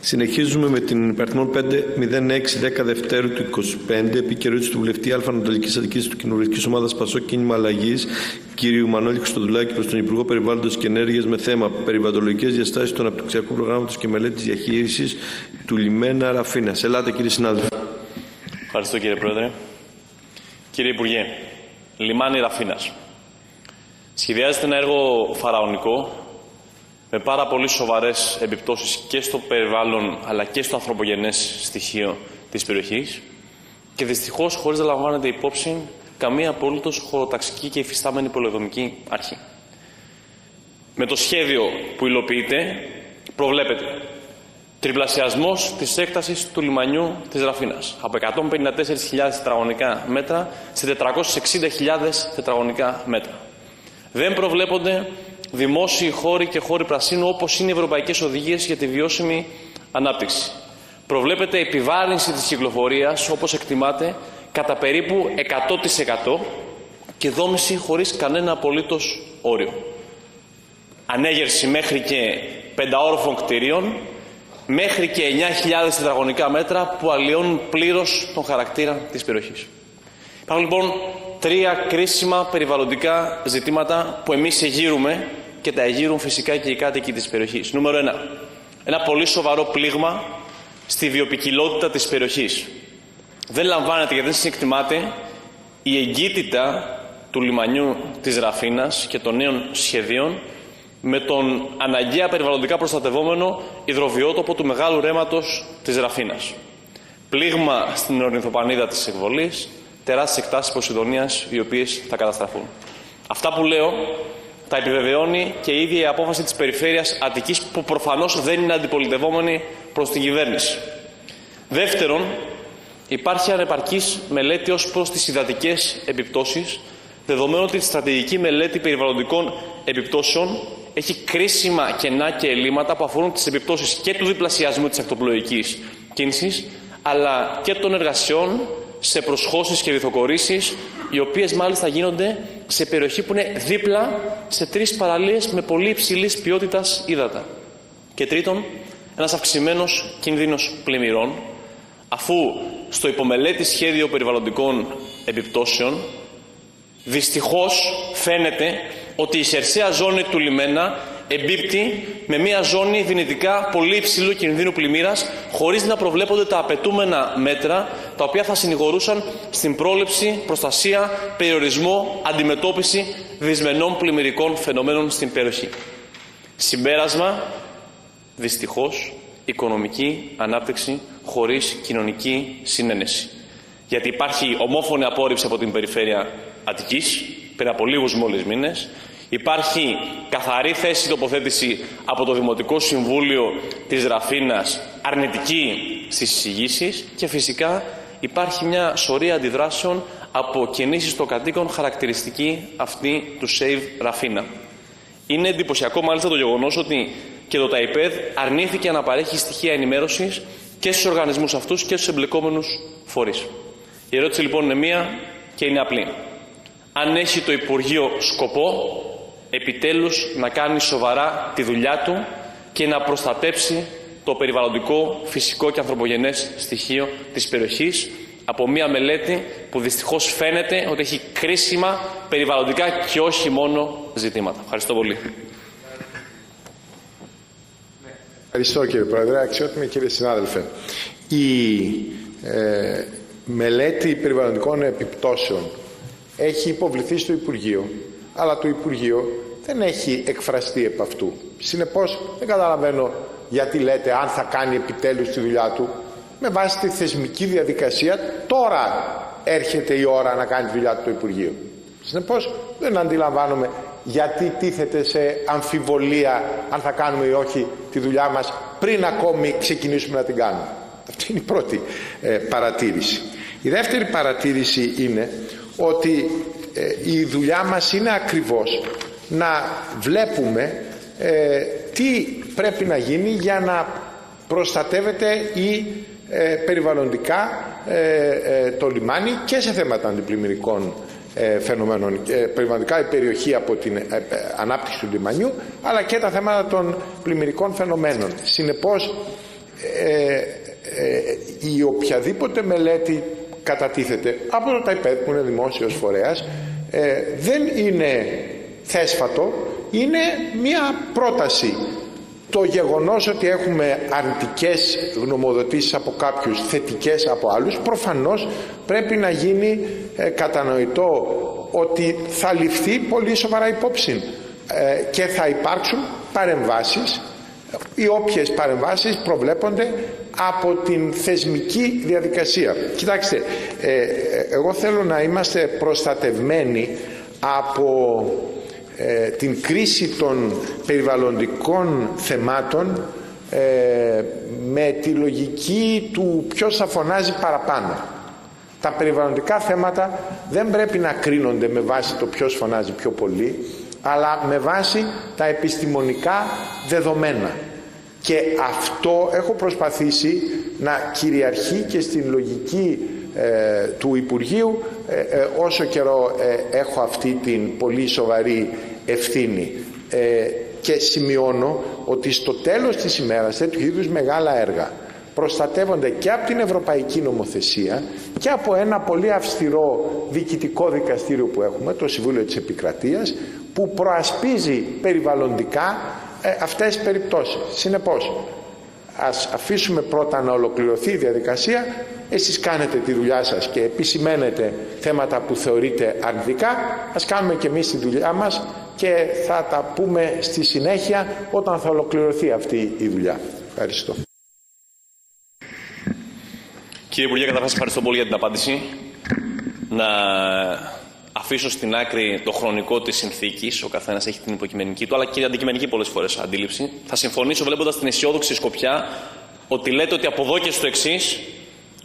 Συνεχίζουμε με την υπαριθμόν 506-10 Δευτέρου του 25, επικαιρότητα του βουλευτή Ανατολικής Αττικής του Κοινοβουλευτικής Ομάδας ΠΑΣΟΚ Κίνημα Αλλαγής, κ. Μανώλη Χριστοδουλάκη, προς τον Υπουργό Περιβάλλοντος και Ενέργειας με θέμα περιβαλλοντολογικές διαστάσεις του αναπτυξιακού προγράμματος και μελέτης διαχείρισης του λιμένα Ραφίνας. Ελάτε, κύριε συνάδελφε. Ευχαριστώ, κύριε Πρόεδρε. Κύριε Υπουργέ, λιμάνι Ραφίνας. Σχεδιάζεται ένα έργο φαραωνικό, με πάρα πολύ σοβαρές επιπτώσεις και στο περιβάλλον αλλά και στο ανθρωπογενές στοιχείο της περιοχής και δυστυχώς χωρίς να λαμβάνεται υπόψη καμία απολύτως χωροταξική και υφιστάμενη πολεοδομική αρχή. Με το σχέδιο που υλοποιείται προβλέπεται τριπλασιασμός της έκτασης του λιμανιού της Ραφίνας από 154.000 τετραγωνικά μέτρα σε 460.000 τετραγωνικά μέτρα. Δεν προβλέπονται δημόσιοι χώροι και χώροι πρασίνου όπως είναι οι ευρωπαϊκές οδηγίες για τη βιώσιμη ανάπτυξη. Προβλέπεται επιβάρυνση της κυκλοφορίας, όπως εκτιμάται, κατά περίπου 100% και δόμηση χωρίς κανένα απολύτως όριο. Ανέγερση μέχρι και 5όροφων κτηρίων, μέχρι και 9.000 τετραγωνικά μέτρα που αλλοιώνουν πλήρως τον χαρακτήρα της περιοχής. Υπάρχουν λοιπόν τρία κρίσιμα περιβαλλοντικά ζητήματα που εμείς εγείρουμε και τα εγείρουν φυσικά και οι κάτοικοι της περιοχής. Νούμερο 1. Ένα πολύ σοβαρό πλήγμα στη βιοποικιλότητα της περιοχής. Δεν λαμβάνεται και δεν συνεκτιμάται η εγκύτητα του λιμανιού της Ραφίνας και των νέων σχεδίων με τον αναγκαία περιβαλλοντικά προστατευόμενο υδροβιότοπο του μεγάλου ρέματος της Ραφίνας. Πλήγμα στην ορνηθοπανίδα της εκβολής, τεράστιες εκτάσεις Ποσειδονίας οι οποίες θα καταστραφούν. Αυτά που λέω τα επιβεβαιώνει και η ίδια η απόφαση της Περιφέρειας Αττικής που προφανώς δεν είναι αντιπολιτευόμενη προς την κυβέρνηση. Δεύτερον, υπάρχει ανεπαρκής μελέτη ως προς τις υδατικές επιπτώσεις, δεδομένου ότι η στρατηγική μελέτη περιβαλλοντικών επιπτώσεων έχει κρίσιμα κενά και ελλείμματα που αφορούν τις επιπτώσεις και του διπλασιασμού της ακτοπλοϊκής κίνησης, αλλά και των εργασιών σε προσχώσεις και βυθοκορήσεις, οι οποίες μάλιστα γίνονται σε περιοχή που είναι δίπλα σε τρεις παραλίες με πολύ υψηλής ποιότητας ύδατα. Και τρίτον, ένας αυξημένος κίνδυνος πλημμυρών, αφού στο υπομελέτη σχέδιο περιβαλλοντικών επιπτώσεων δυστυχώς φαίνεται ότι η χερσαία ζώνη του λιμένα εμπίπτει με μια ζώνη δυνητικά πολύ υψηλού κινδύνου πλημμύρας, χωρίς να προβλέπονται τα απαιτούμενα μέτρα, τα οποία θα συνηγορούσαν στην πρόληψη, προστασία, περιορισμό, αντιμετώπιση δυσμενών πλημμυρικών φαινομένων στην περιοχή. Συμπέρασμα, δυστυχώς, οικονομική ανάπτυξη χωρίς κοινωνική συνένεση. Γιατί υπάρχει ομόφωνη απόρριψη από την Περιφέρεια Αττικής, πριν από λίγους μόλις μήνες. Υπάρχει καθαρή θέση τοποθέτηση από το Δημοτικό Συμβούλιο της Ραφίνας, αρνητική στις εισηγήσεις και φυσικά υπάρχει μια σωρία αντιδράσεων από κινήσεις των κατοίκων χαρακτηριστική αυτή του Save Ραφίνα. Είναι εντυπωσιακό μάλιστα το γεγονός ότι και το ΤΑΙΠΕΔ αρνήθηκε να παρέχει στοιχεία ενημέρωσης και στους οργανισμούς αυτούς και στους εμπλεκόμενους φορείς. Η ερώτηση λοιπόν είναι μία και είναι απλή. Αν έχει το Υπουργείο σκοπό επιτέλους να κάνει σοβαρά τη δουλειά του και να προστατέψει το περιβαλλοντικό, φυσικό και ανθρωπογενές στοιχείο της περιοχής από μια μελέτη που δυστυχώς φαίνεται ότι έχει κρίσιμα περιβαλλοντικά και όχι μόνο ζητήματα. Ευχαριστώ πολύ. Ευχαριστώ, κύριε Πρόεδρε. Αξιότιμοι κύριε συνάδελφε. Η μελέτη περιβαλλοντικών επιπτώσεων έχει υποβληθεί στο Υπουργείο, αλλά το Υπουργείο δεν έχει εκφραστεί επ' αυτού. Συνεπώς, δεν καταλαβαίνω γιατί λέτε αν θα κάνει επιτέλους τη δουλειά του. Με βάση τη θεσμική διαδικασία, τώρα έρχεται η ώρα να κάνει τη δουλειά του το Υπουργείο. Συνεπώς, δεν αντιλαμβάνομαι γιατί τίθεται σε αμφιβολία αν θα κάνουμε ή όχι τη δουλειά μας πριν ακόμη ξεκινήσουμε να την κάνουμε. Αυτή είναι η πρώτη παρατήρηση. Η δεύτερη παρατήρηση είναι ότι η δουλειά μας είναι ακριβώς να βλέπουμε τι πρέπει να γίνει για να προστατεύεται η περιβαλλοντικά το λιμάνι και σε θέματα αντιπλημμυρικών φαινομένων, περιβαλλοντικά η περιοχή από την ανάπτυξη του λιμανιού, αλλά και τα θέματα των πλημμυρικών φαινομένων. Συνεπώς η οποιαδήποτε μελέτη κατατίθεται από το ΤΑΙΠΕΔ, που είναι δημόσιος φορέας, δεν είναι θέσφατο, είναι μία πρόταση. Το γεγονός ότι έχουμε αρνητικές γνωμοδοτήσεις από κάποιους, θετικές από άλλους, προφανώς πρέπει να γίνει κατανοητό ότι θα ληφθεί πολύ σοβαρά υπόψη και θα υπάρξουν παρεμβάσεις, οι όποιες παρεμβάσεις προβλέπονται από την θεσμική διαδικασία. Κοιτάξτε, εγώ θέλω να είμαστε προστατευμένοι από την κρίση των περιβαλλοντικών θεμάτων με τη λογική του ποιος θα φωνάζει παραπάνω. Τα περιβαλλοντικά θέματα δεν πρέπει να κρίνονται με βάση το ποιος φωνάζει πιο πολύ, αλλά με βάση τα επιστημονικά δεδομένα. Και αυτό έχω προσπαθήσει να κυριαρχεί και στην λογική του Υπουργείου όσο καιρό έχω αυτή την πολύ σοβαρή ευθύνη. Και σημειώνω ότι στο τέλος της ημέρας τέτοιου είδους μεγάλα έργα προστατεύονται και από την Ευρωπαϊκή Νομοθεσία και από ένα πολύ αυστηρό διοικητικό δικαστήριο που έχουμε, το Συμβούλιο της Επικρατείας, που προασπίζει περιβαλλοντικά αυτές τις περιπτώσεις. Συνεπώς, ας αφήσουμε πρώτα να ολοκληρωθεί η διαδικασία, εσείς κάνετε τη δουλειά σας και επισημαίνετε θέματα που θεωρείτε αρνητικά, ας κάνουμε και εμείς τη δουλειά μας και θα τα πούμε στη συνέχεια όταν θα ολοκληρωθεί αυτή η δουλειά. Ευχαριστώ. Κύριε Υπουργέ, καταρχάς ευχαριστώ πολύ για την απάντηση. Να αφήσω στην άκρη το χρονικό της συνθήκης, ο καθένας έχει την υποκειμενική του, αλλά και την αντικειμενική πολλές φορές αντίληψη. Θα συμφωνήσω βλέποντας την αισιόδοξη σκοπιά ότι λέτε ότι από εδώ και στο εξής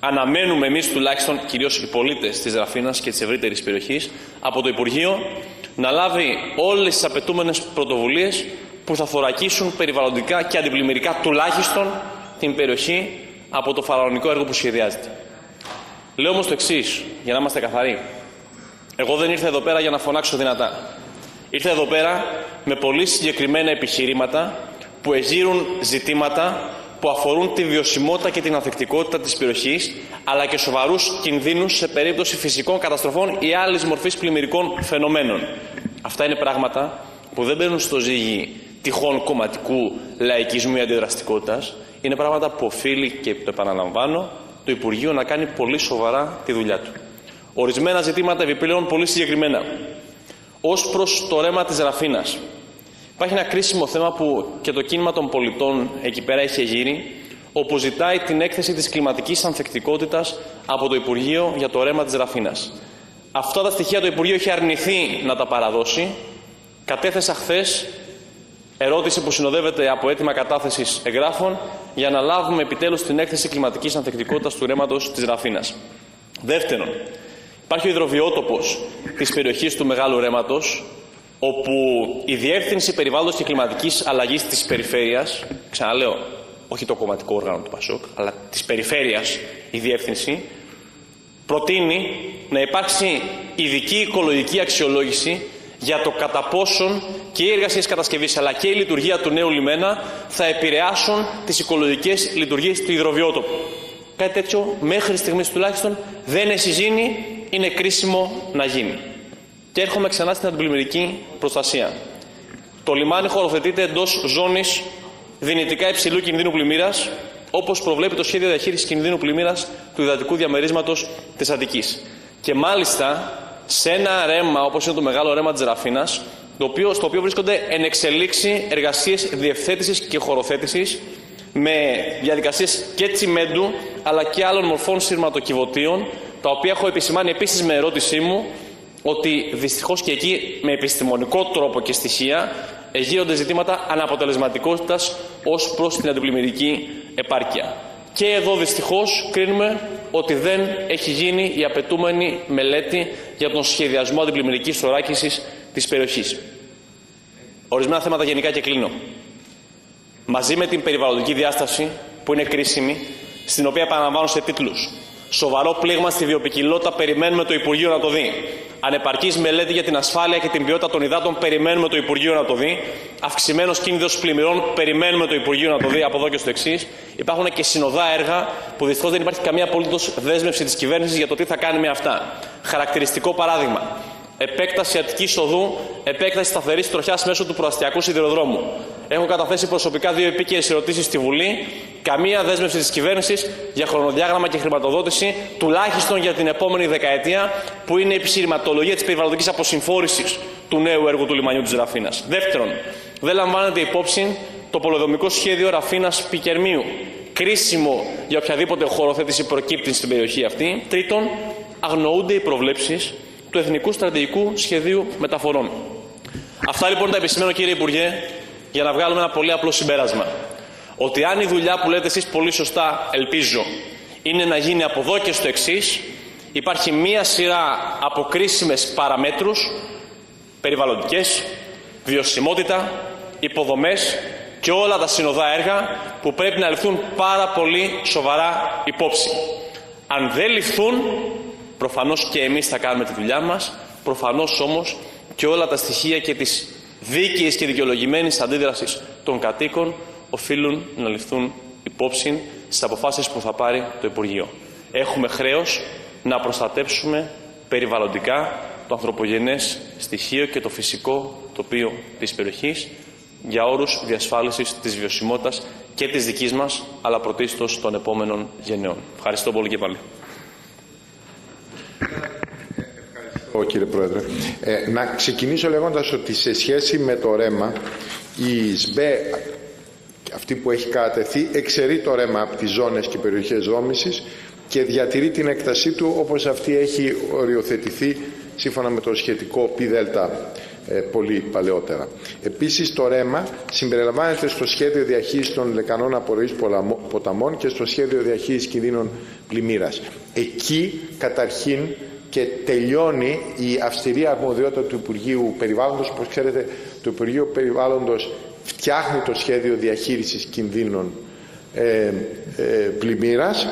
αναμένουμε εμείς τουλάχιστον, κυρίως οι πολίτες της Ραφίνας και της ευρύτερης περιοχής, από το Υπουργείο να λάβει όλες τις απαιτούμενες πρωτοβουλίες που θα θωρακίσουν περιβαλλοντικά και αντιπλημμυρικά τουλάχιστον την περιοχή από το φαραωνικό έργο που σχεδιάζεται. Λέω όμως το εξής, για να είμαστε καθαροί. Εγώ δεν ήρθα εδώ πέρα για να φωνάξω δυνατά. Ήρθα εδώ πέρα με πολύ συγκεκριμένα επιχειρήματα που εγείρουν ζητήματα που αφορούν τη βιωσιμότητα και την ανθεκτικότητα της περιοχής, αλλά και σοβαρούς κινδύνους σε περίπτωση φυσικών καταστροφών ή άλλης μορφής πλημμυρικών φαινομένων. Αυτά είναι πράγματα που δεν μπαίνουν στο ζύγι τυχόν κομματικού λαϊκισμού ή αντιδραστικότητας. Είναι πράγματα που οφείλει, και το επαναλαμβάνω, το Υπουργείο να κάνει πολύ σοβαρά τη δουλειά του. Ορισμένα ζητήματα επιπλέον πολύ συγκεκριμένα. Ως προς το ρέμα της Ραφίνας. Υπάρχει ένα κρίσιμο θέμα που και το κίνημα των πολιτών εκεί πέρα έχει εγείρει, όπου ζητάει την έκθεση της κλιματικής ανθεκτικότητας από το Υπουργείο για το ρέμα της Ραφίνας. Αυτά τα στοιχεία το Υπουργείο έχει αρνηθεί να τα παραδώσει. Κατέθεσα χθες ερώτηση που συνοδεύεται από αίτημα κατάθεσης εγγράφων για να λάβουμε επιτέλους την έκθεση κλιματικής ανθεκτικότητας του ρέματος της Ραφίνας. Δεύτερον, υπάρχει ο υδροβιότοπος της περιοχής του Μεγάλου Ρέματος, όπου η Διεύθυνση Περιβάλλοντος και Κλιματικής Αλλαγής της Περιφέρειας, ξαναλέω, όχι το κομματικό όργανο του ΠΑΣΟΚ, αλλά της Περιφέρειας η Διεύθυνση, προτείνει να υπάρξει ειδική οικολογική αξιολόγηση για το κατά πόσον και οι εργασίες κατασκευής αλλά και η λειτουργία του νέου λιμένα θα επηρεάσουν τις οικολογικές λειτουργίες του υδροβιότοπου. Κάτι τέτοιο μέχρι στιγμής τουλάχιστον δεν έχει γίνει, είναι κρίσιμο να γίνει. Και έρχομαι ξανά στην αντιπλημμυρική προστασία. Το λιμάνι χωροθετείται εντός ζώνης δυνητικά υψηλού κινδύνου πλημμύρας, όπως προβλέπει το σχέδιο διαχείρισης κινδύνου πλημμύρας του υδατικού διαμερίσματος της Αττικής. Και μάλιστα σε ένα ρέμα, όπως είναι το μεγάλο ρέμα της Ραφίνας, στο οποίο βρίσκονται εν εξελίξει εργασίες διευθέτησης και χωροθέτησης με διαδικασίες και τσιμέντου αλλά και άλλων μορφών σειρματοκιβωτίων, τα οποία έχω επισημάνει επίσης με ερώτησή μου ότι δυστυχώς και εκεί με επιστημονικό τρόπο και στοιχεία εγείρονται ζητήματα αναποτελεσματικότητας ως προς την αντιπλημμυρική επάρκεια. Και εδώ δυστυχώς κρίνουμε ότι δεν έχει γίνει η απαιτούμενη μελέτη για τον σχεδιασμό αντιπλημμυρικής θωράκισης της περιοχής. Ορισμένα θέματα γενικά και κλείνω. Μαζί με την περιβαλλοντική διάσταση που είναι κρίσιμη, στην οποία επαναλαμβάνω σε τίτλους Σοβαρό πλήγμα στη βιοποικιλότητα, περιμένουμε το Υπουργείο να το δει. Ανεπαρκής μελέτη για την ασφάλεια και την ποιότητα των υδάτων, περιμένουμε το Υπουργείο να το δει. Αυξημένος κίνδυνος πλημμυρών, περιμένουμε το Υπουργείο να το δει από εδώ και στο εξής. Υπάρχουν και συνοδά έργα που δυστυχώς δεν υπάρχει καμία απολύτως δέσμευση της κυβέρνησης για το τι θα κάνει με αυτά. Χαρακτηριστικό παράδειγμα. Επέκταση Αττικής Οδού, επέκταση σταθερής τροχιάς μέσω του προαστιακού σιδηροδρόμου. Έχω καταθέσει προσωπικά 2 επίκαιρες ερωτήσεις στη Βουλή. Καμία δέσμευση της κυβέρνησης για χρονοδιάγραμμα και χρηματοδότηση, τουλάχιστον για την επόμενη δεκαετία, που είναι η επιχειρηματολογία της περιβαλλοντικής αποσυμφόρησης του νέου έργου του λιμανιού της Ραφίνας. Δεύτερον, δεν λαμβάνεται υπόψη το πολεοδομικό σχέδιο Ραφίνας Πικερμίου, κρίσιμο για οποιαδήποτε χωροθέτηση προκύπτει στην περιοχή αυτή. Τρίτον, αγνοούνται οι προβλέψεις του Εθνικού Στρατηγικού Σχεδίου Μεταφορών. Αυτά λοιπόν τα επισημαίνω, κύριε Υπουργέ, για να βγάλουμε ένα πολύ απλό συμπέρασμα. Ότι αν η δουλειά που λέτε εσείς πολύ σωστά, ελπίζω, είναι να γίνει από εδώ και στο εξής, υπάρχει μία σειρά από κρίσιμες παραμέτρους, περιβαλλοντικές, βιωσιμότητα, υποδομές και όλα τα συνοδά έργα που πρέπει να ληφθούν πάρα πολύ σοβαρά υπόψη. Αν δεν ληφθούν, προφανώς και εμείς θα κάνουμε τη δουλειά μας, προφανώς όμως και όλα τα στοιχεία και της δίκαιης και δικαιολογημένης αντίδρασης των κατοίκων οφείλουν να ληφθούν υπόψη στις αποφάσεις που θα πάρει το Υπουργείο. Έχουμε χρέος να προστατέψουμε περιβαλλοντικά το ανθρωπογενές στοιχείο και το φυσικό τοπίο της περιοχής για όρους διασφάλισης της βιωσιμότητας και της δικής μας, αλλά πρωτίστως των επόμενων γενναιών. Ευχαριστώ πολύ και πάλι. Κύριε Πρόεδρε, να ξεκινήσω λέγοντας ότι σε σχέση με το ρέμα, η ΣΜΠΕ, αυτή που έχει κατατεθεί, εξαιρεί το ρέμα από τις ζώνες και περιοχές δόμησης και διατηρεί την έκτασή του όπως αυτή έχει οριοθετηθεί σύμφωνα με το σχετικό ΠΔ πολύ παλαιότερα. Επίσης, το ρέμα συμπεριλαμβάνεται στο σχέδιο διαχείρισης των λεκανών απορροής ποταμών και στο σχέδιο διαχείρισης κινδύνων πλημμύρας. Εκεί, καταρχήν, και τελειώνει η αυστηρή αρμοδιότητα του Υπουργείου Περιβάλλοντος. Όπως ξέρετε, το Υπουργείο Περιβάλλοντος φτιάχνει το σχέδιο διαχείρισης κινδύνων πλημμύρας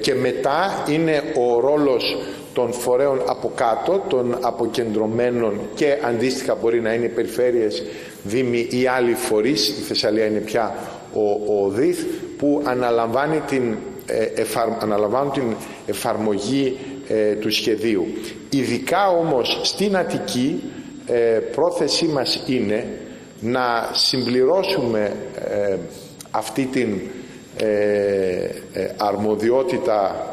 και μετά είναι ο ρόλος των φορέων από κάτω, των αποκεντρωμένων, και αντίστοιχα μπορεί να είναι περιφέρειες, δήμοι ή άλλοι φορείς, η Θεσσαλία είναι πια ο ΔΙΘ, που αναλαμβάνουν την εφαρμογή του σχεδίου. Ειδικά όμως στην Αττική, πρόθεσή μας είναι να συμπληρώσουμε αυτή την αρμοδιότητα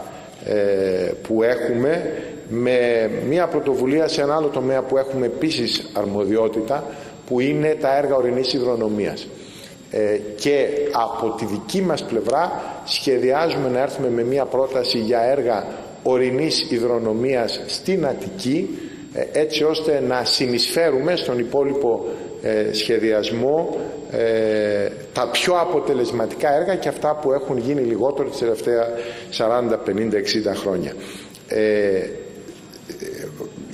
που έχουμε με μια πρωτοβουλία σε ένα άλλο τομέα που έχουμε επίσης αρμοδιότητα, που είναι τα έργα ορεινής υδρονομίας. Και από τη δική μας πλευρά σχεδιάζουμε να έρθουμε με μια πρόταση για έργα ορεινής υδρονομίας στην Αττική, έτσι ώστε να συνεισφέρουμε στον υπόλοιπο σχεδιασμό τα πιο αποτελεσματικά έργα και αυτά που έχουν γίνει λιγότερο τις τελευταία 40, 50, 60 χρόνια.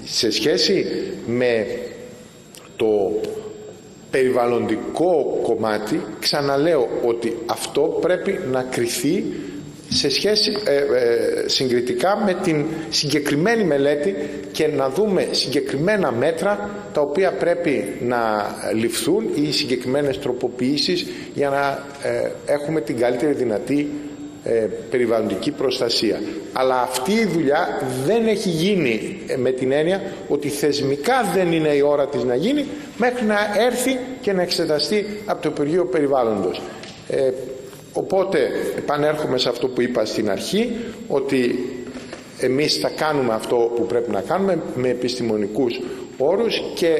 Σε σχέση με το περιβαλλοντικό κομμάτι, ξαναλέω ότι αυτό πρέπει να κριθεί σε σχέση συγκριτικά με την συγκεκριμένη μελέτη και να δούμε συγκεκριμένα μέτρα τα οποία πρέπει να ληφθούν ή συγκεκριμένες τροποποιήσεις για να έχουμε την καλύτερη δυνατή περιβαλλοντική προστασία. Αλλά αυτή η δουλειά δεν έχει γίνει με την έννοια ότι θεσμικά δεν είναι η ώρα της να γίνει μέχρι να έρθει και να εξεταστεί από το Υπουργείο Περιβάλλοντος. Οπότε επανέρχομαι σε αυτό που είπα στην αρχή, ότι εμείς θα κάνουμε αυτό που πρέπει να κάνουμε με επιστημονικούς όρους και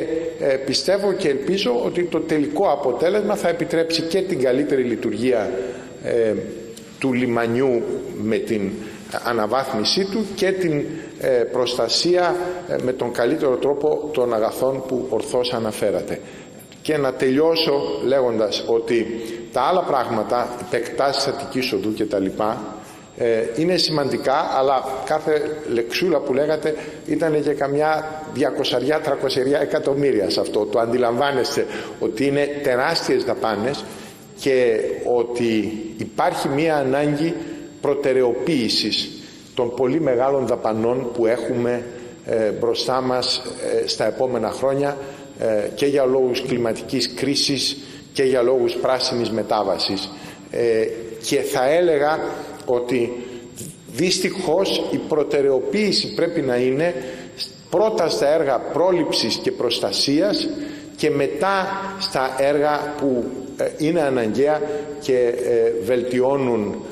πιστεύω και ελπίζω ότι το τελικό αποτέλεσμα θα επιτρέψει και την καλύτερη λειτουργία του λιμανιού με την αναβάθμισή του και την προστασία με τον καλύτερο τρόπο των αγαθών που ορθώς αναφέρατε. Και να τελειώσω λέγοντας ότι τα άλλα πράγματα, επεκτάσεις Αττικής Οδού και τα λοιπά, είναι σημαντικά, αλλά κάθε λεξούλα που λέγατε ήταν και καμιά 200-300 εκατομμύρια σε αυτό. Το αντιλαμβάνεστε ότι είναι τεράστιες δαπάνες και ότι υπάρχει μία ανάγκη προτεραιοποίησης των πολύ μεγάλων δαπανών που έχουμε μπροστά μας στα επόμενα χρόνια και για λόγους κλιματικής κρίσης και για λόγους πράσινης μετάβασης. Και θα έλεγα ότι δυστυχώς η προτεραιοποίηση πρέπει να είναι πρώτα στα έργα πρόληψης και προστασίας και μετά στα έργα που είναι αναγκαία και βελτιώνουν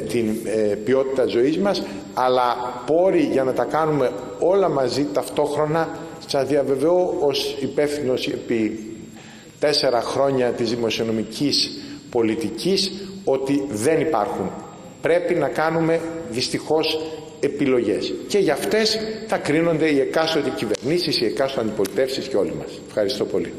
την ποιότητα ζωής μας, αλλά πόροι για να τα κάνουμε όλα μαζί ταυτόχρονα, σας διαβεβαιώ ως υπεύθυνος επί 4 χρόνια της δημοσιονομικής πολιτικής ότι δεν υπάρχουν. Πρέπει να κάνουμε δυστυχώς επιλογές και για αυτές θα κρίνονται οι εκάστοτε κυβερνήσεις, οι εκάστοτε αντιπολιτεύσεις και όλοι μας. Ευχαριστώ πολύ.